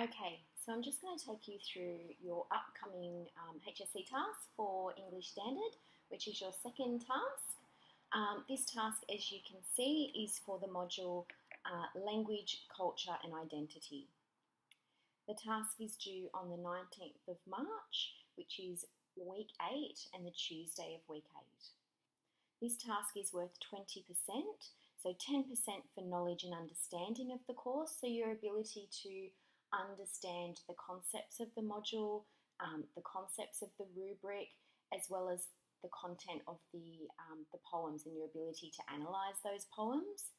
Okay, so I'm just going to take you through your upcoming HSC task for English Standard, which is your second task. This task, as you can see, is for the module Language, Culture and Identity. The task is due on the 19th of March, which is week 8 and the Tuesday of week 8. This task is worth 20%, so 10% for knowledge and understanding of the course, so your ability to understand the concepts of the module, the concepts of the rubric, as well as the content of the poems and your ability to analyse those poems,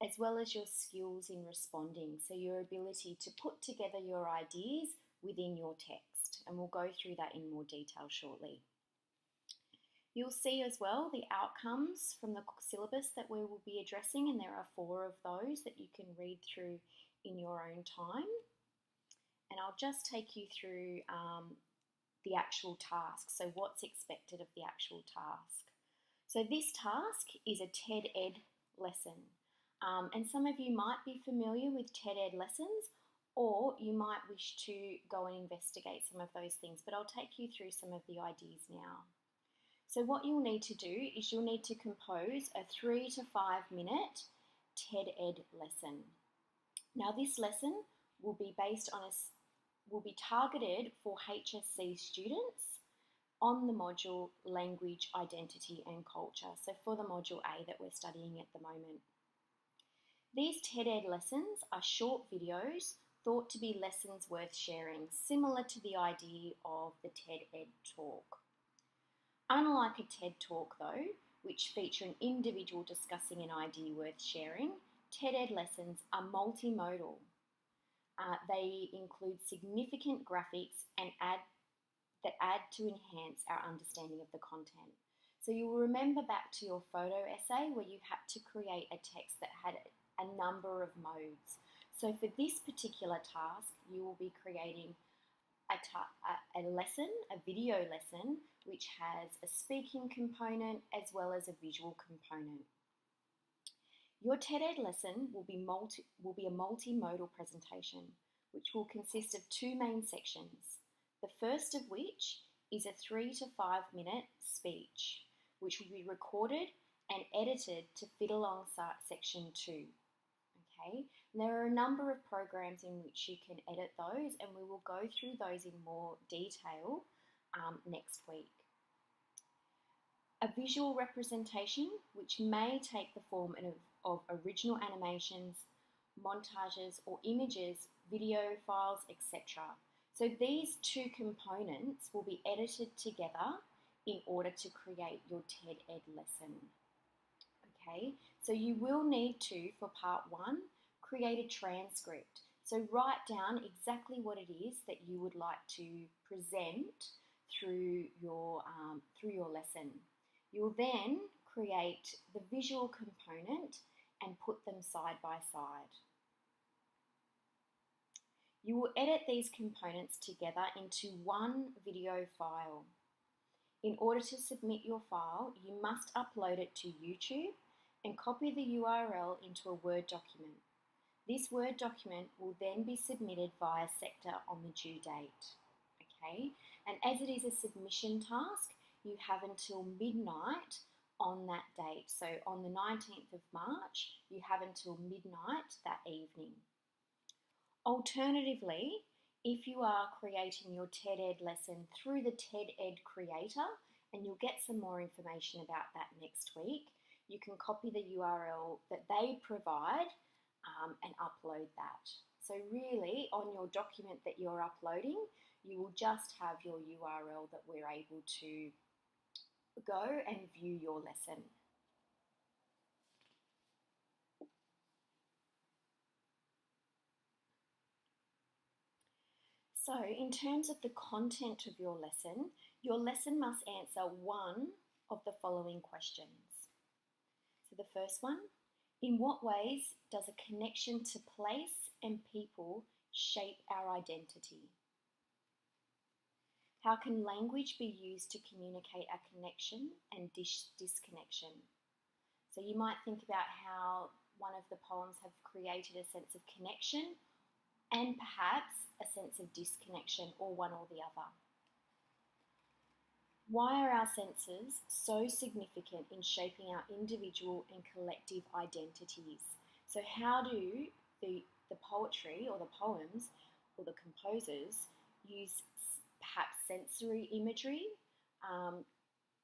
as well as your skills in responding, so your ability to put together your ideas within your text, and we'll go through that in more detail shortly. You'll see as well the outcomes from the syllabus that we will be addressing, and there are 4 of those that you can read through in your own time. And I'll just take you through the actual task, so what's expected of the actual task. So this task is a TED Ed lesson, and some of you might be familiar with TED Ed lessons, or you might wish to go and investigate some of those things, but I'll take you through some of the ideas now. So what you'll need to do is you'll need to compose a 3 to 5 minute TED Ed lesson. Now this lesson will be targeted for HSC students on the module Language, Identity and Culture, so for the module A that we're studying at the moment. These TED Ed lessons are short videos thought to be lessons worth sharing, similar to the idea of the TED Ed talk. Unlike a TED talk though, which feature an individual discussing an idea worth sharing, TED Ed lessons are multimodal. They include significant graphics and add to enhance our understanding of the content. So you will remember back to your photo essay where you had to create a text that had a number of modes. So for this particular task, you will be creating a lesson, a video lesson, which has a speaking component as well as a visual component. Your TED Ed lesson will be a multimodal presentation, which will consist of 2 main sections. The first of which is a 3 to 5 minute speech, which will be recorded and edited to fit alongside section 2. Okay, and there are a number of programs in which you can edit those, and we will go through those in more detail next week. A visual representation, which may take the form of original animations, montages or images, video files, etc. So these 2 components will be edited together in order to create your TED Ed lesson. Okay, so you will need to, for part 1, create a transcript. So write down exactly what it is that you would like to present through your lesson. You'll then create the visual component and put them side by side. You will edit these components together into one video file. In order to submit your file, you must upload it to YouTube and copy the URL into a Word document. This Word document will then be submitted via Sector on the due date. Okay? And as it is a submission task, you have until midnight on that date. So on the 19th of March, you have until midnight that evening. Alternatively, if you are creating your TED Ed lesson through the TED Ed creator, and you'll get some more information about that next week, you can copy the URL that they provide and upload that. So really, on your document that you're uploading, you will just have your URL that we're able to go and view your lesson. So in terms of the content of your lesson must answer one of the following questions. So the first one, in what ways does a connection to place and people shape our identity? How can language be used to communicate a connection and disconnection? So you might think about how one of the poems have created a sense of connection and perhaps a sense of disconnection, or one or the other. Why are our senses so significant in shaping our individual and collective identities? So how do the poetry or the poems or the composers use perhaps sensory imagery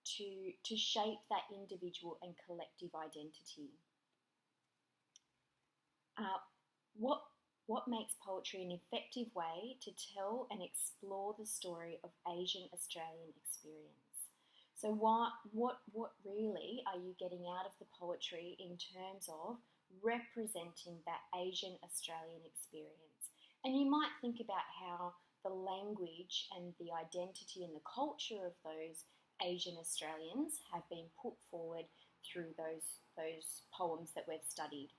to shape that individual and collective identity? What makes poetry an effective way to tell and explore the story of Asian Australian experience? So what really are you getting out of the poetry in terms of representing that Asian Australian experience? And you might think about how the language and the identity and the culture of those Asian Australians have been put forward through those poems that we've studied.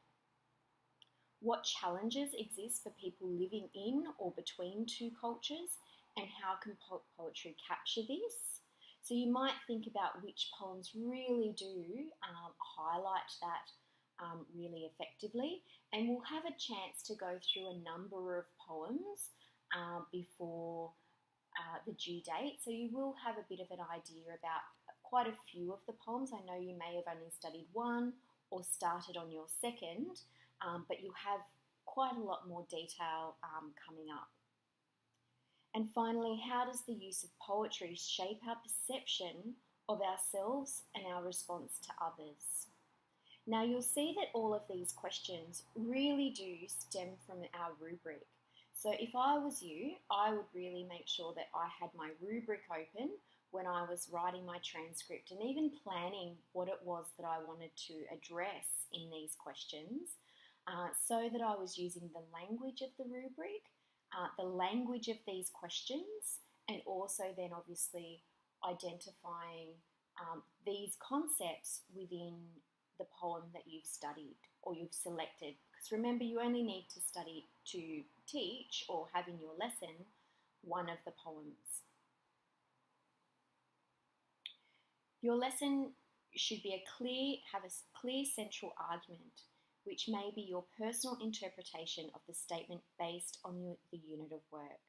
What challenges exist for people living in or between two cultures, and how can poetry capture this? So you might think about which poems really do highlight that really effectively, and we'll have a chance to go through a number of poems before the due date, so you will have a bit of an idea about quite a few of the poems. I know you may have only studied one or started on your second, but you'll have quite a lot more detail coming up. And finally, how does the use of poetry shape our perception of ourselves and our response to others? Now you'll see that all of these questions really do stem from our rubric. So if I was you, I would really make sure that I had my rubric open when I was writing my transcript and even planning what it was that I wanted to address in these questions, so that I was using the language of the rubric, the language of these questions, and also then obviously identifying these concepts within the poem that you've studied or you've selected. Because remember, you only need to study to teach or have in your lesson one of the poems. Your lesson should have a clear central argument, which may be your personal interpretation of the statement based on the unit of work.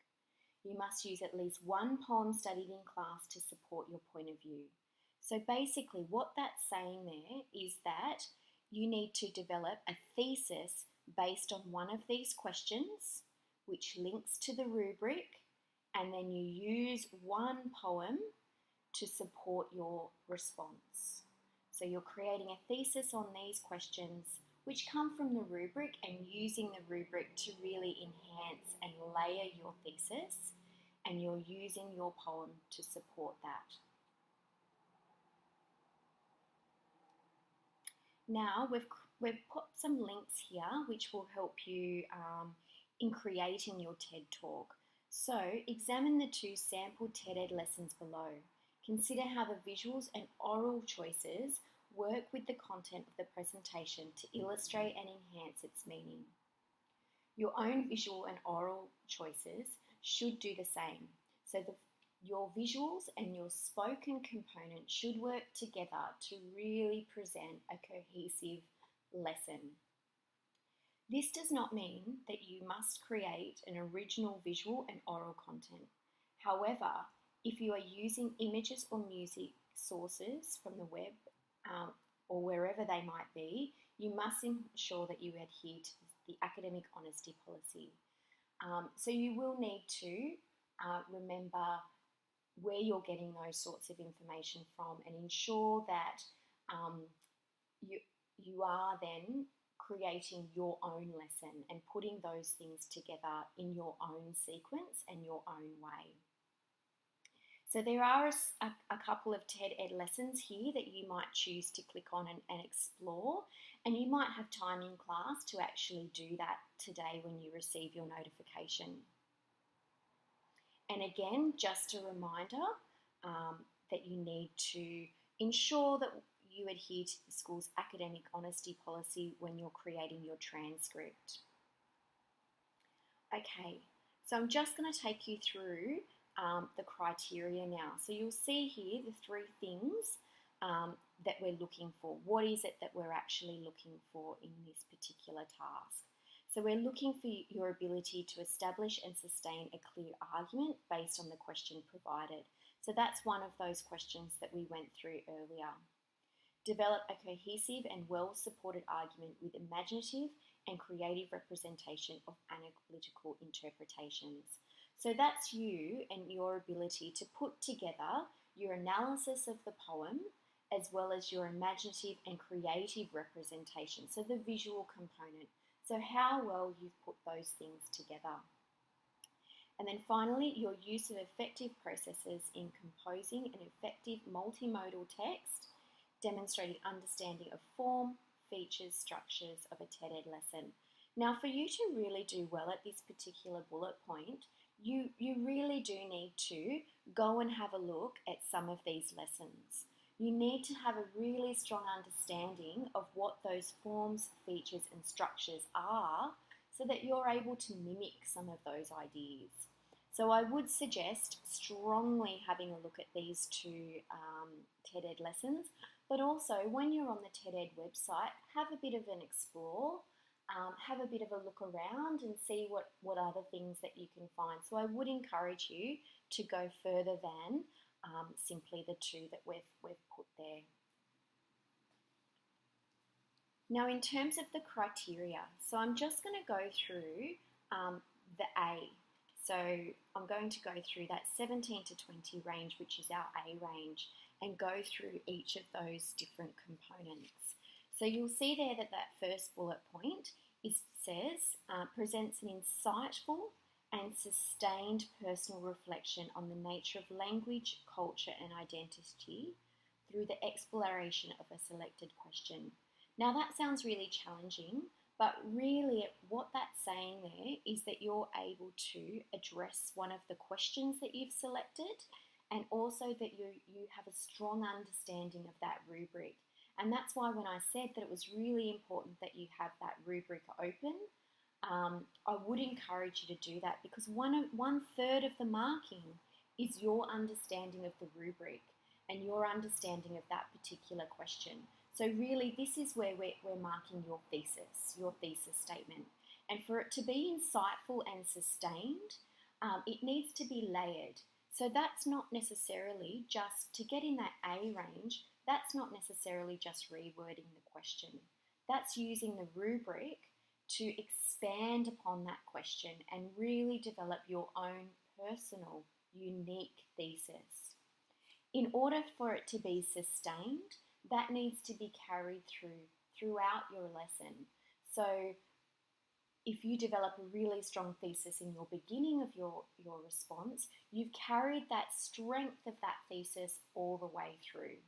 You must use at least one poem studied in class to support your point of view. So basically what that's saying there is that you need to develop a thesis based on one of these questions, which links to the rubric, and then you use one poem to support your response. So you're creating a thesis on these questions which come from the rubric and using the rubric to really enhance and layer your thesis, and you're using your poem to support that. Now we've put some links here which will help you in creating your TED Talk. So examine the two sample TED Ed lessons below. Consider how the visuals and oral choices work with the content of the presentation to illustrate and enhance its meaning. Your own visual and oral choices should do the same. So your visuals and your spoken component should work together to really present a cohesive lesson. This does not mean that you must create an original visual and oral content. However, if you are using images or music sources from the web or wherever they might be, you must ensure that you adhere to the academic honesty policy. So you will need to remember where you're getting those sorts of information from and ensure that you are then creating your own lesson and putting those things together in your own sequence and your own way. So there are a couple of TED Ed lessons here that you might choose to click on and explore, and you might have time in class to actually do that today when you receive your notification. And again, just a reminder that you need to ensure that you adhere to the school's academic honesty policy when you're creating your transcript. Okay, so I'm just going to take you through the criteria now. So you'll see here the three things that we're looking for. What is it that we're actually looking for in this particular task? So we're looking for your ability to establish and sustain a clear argument based on the question provided. So that's one of those questions that we went through earlier. Develop a cohesive and well-supported argument with imaginative and creative representation of analytical interpretations. So that's you and your ability to put together your analysis of the poem as well as your imaginative and creative representation, so the visual component. So how well you've put those things together. And then finally, your use of effective processes in composing an effective multimodal text, demonstrating understanding of form, features, structures of a TED-Ed lesson. Now, for you to really do well at this particular bullet point, you really do need to go and have a look at some of these lessons. You need to have a really strong understanding of what those forms, features, and structures are so that you're able to mimic some of those ideas. So I would suggest strongly having a look at these two TED-Ed lessons, but also when you're on the TED-Ed website, have a bit of an explore, have a bit of a look around and see what other things that you can find. So I would encourage you to go further than simply the two that we've put there. Now in terms of the criteria, so I'm just going to go through the A. So I'm going to go through that 17 to 20 range, which is our A range, and go through each of those different components. So you'll see there that first bullet point says, presents an insightful and sustained personal reflection on the nature of language, culture and identity through the exploration of a selected question. Now that sounds really challenging, but really what that's saying there is that you're able to address one of the questions that you've selected and also that you have a strong understanding of that rubric. And that's why when I said that it was really important that you have that rubric open, I would encourage you to do that because one third of the marking is your understanding of the rubric and your understanding of that particular question. So really this is where we're marking your thesis statement. And for it to be insightful and sustained, it needs to be layered. So that's not necessarily just, to get in that A range, that's not necessarily just rewording the question. That's using the rubric to expand upon that question and really develop your own personal, unique thesis. In order for it to be sustained, that needs to be carried throughout your lesson. So if you develop a really strong thesis in your beginning of your response, you've carried that strength of that thesis all the way through.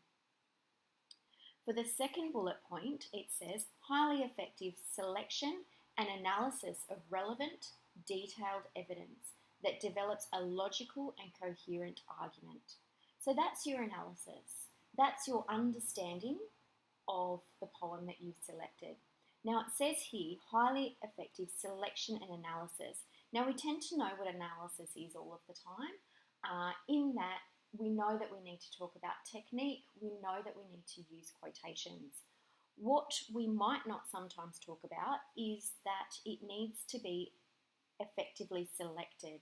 For the second bullet point, it says highly effective selection and analysis of relevant, detailed evidence that develops a logical and coherent argument. So that's your analysis. That's your understanding of the poem that you've selected. Now it says here, highly effective selection and analysis. Now we tend to know what analysis is all of the time, in that we know that we need to talk about technique, we know that we need to use quotations. What we might not sometimes talk about is that it needs to be effectively selected.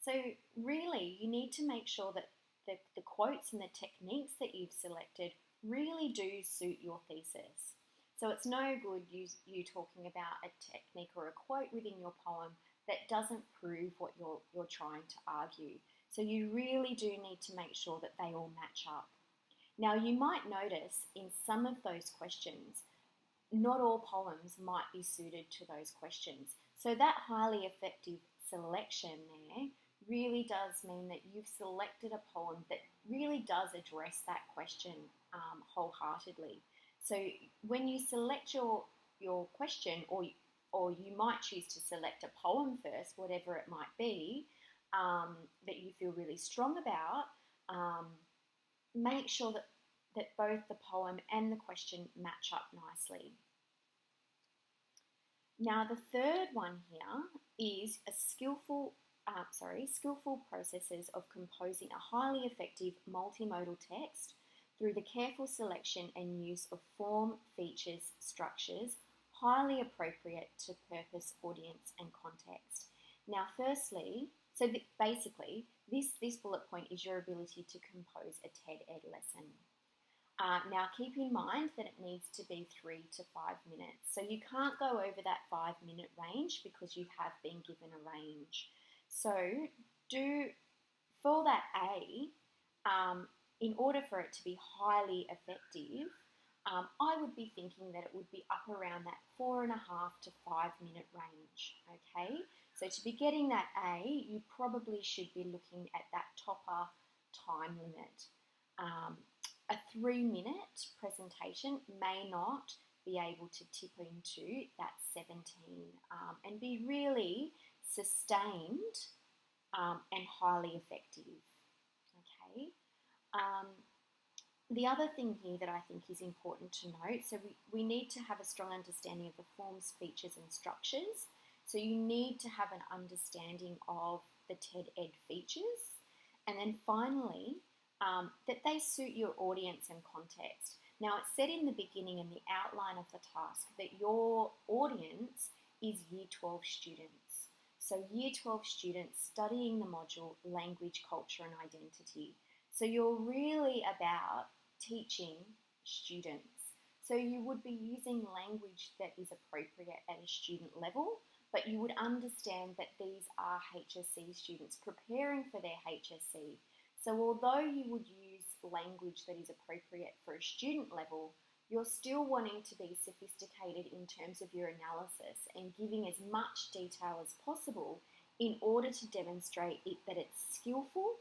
So really you need to make sure that the quotes and the techniques that you've selected really do suit your thesis. So it's no good you talking about a technique or a quote within your poem that doesn't prove what you're trying to argue. So you really do need to make sure that they all match up. Now you might notice in some of those questions, not all poems might be suited to those questions. So that highly effective selection there really does mean that you've selected a poem that really does address that question wholeheartedly. So when you select your question, or you might choose to select a poem first, whatever it might be, that you feel really strong about, make sure that both the poem and the question match up nicely. Now the third one here is a skillful processes of composing a highly effective multimodal text through the careful selection and use of form, features, structures, highly appropriate to purpose, audience and context. Now firstly, basically this bullet point is your ability to compose a TED Ed lesson. Now keep in mind that it needs to be 3 to 5 minutes. So you can't go over that 5-minute range because you have been given a range. So for that A, in order for it to be highly effective, I would be thinking that it would be up around that 4.5 to 5-minute range, okay? So to be getting that A, you probably should be looking at that topper time limit. A 3-minute presentation may not be able to tip into that 17 and be really sustained and highly effective, okay? The other thing here that I think is important to note, so we need to have a strong understanding of the forms, features and structures. So you need to have an understanding of the TED Ed features. And then finally, that they suit your audience and context. Now it's said in the beginning in the outline of the task that your audience is Year 12 students. So Year 12 students studying the module Language, Culture and Identity. So you're really about teaching students. So you would be using language that is appropriate at a student level, but you would understand that these are HSC students preparing for their HSC. So although you would use language that is appropriate for a student level, you're still wanting to be sophisticated in terms of your analysis and giving as much detail as possible in order to demonstrate that it's skillful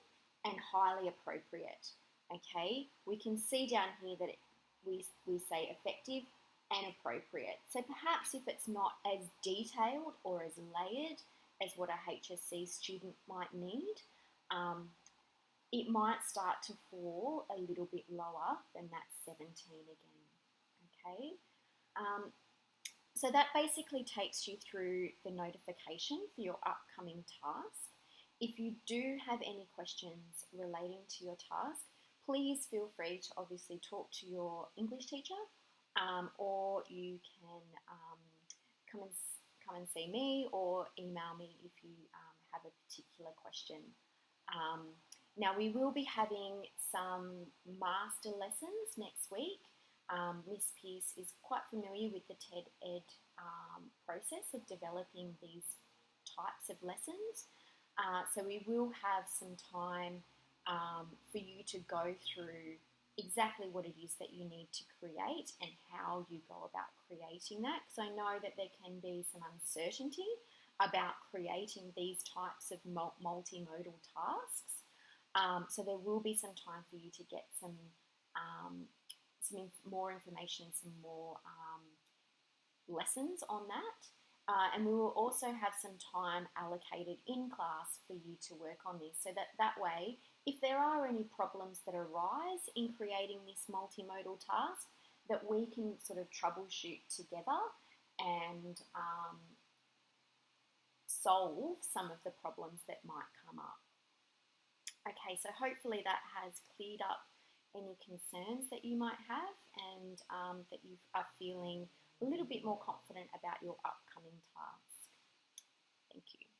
and highly appropriate. Okay, we can see down here that we say effective and appropriate. So perhaps if it's not as detailed or as layered as what a HSC student might need, it might start to fall a little bit lower than that 17 again, okay? So that basically takes you through the notification for your upcoming task. If you do have any questions relating to your task, please feel free to obviously talk to your English teacher, or you can come and see me or email me if you have a particular question. Now we will be having some master lessons next week. Miss Pearce is quite familiar with the TED Ed process of developing these types of lessons. So we will have some time for you to go through exactly what it is that you need to create and how you go about creating that. Because I know that there can be some uncertainty about creating these types of multimodal tasks. So there will be some time for you to get some more information, some more lessons on that. And we will also have some time allocated in class for you to work on this, so that way, if there are any problems that arise in creating this multimodal task, that we can sort of troubleshoot together and solve some of the problems that might come up. Okay, so hopefully that has cleared up any concerns that you might have, and that you are feeling a little bit more confident about your upcoming task. Thank you.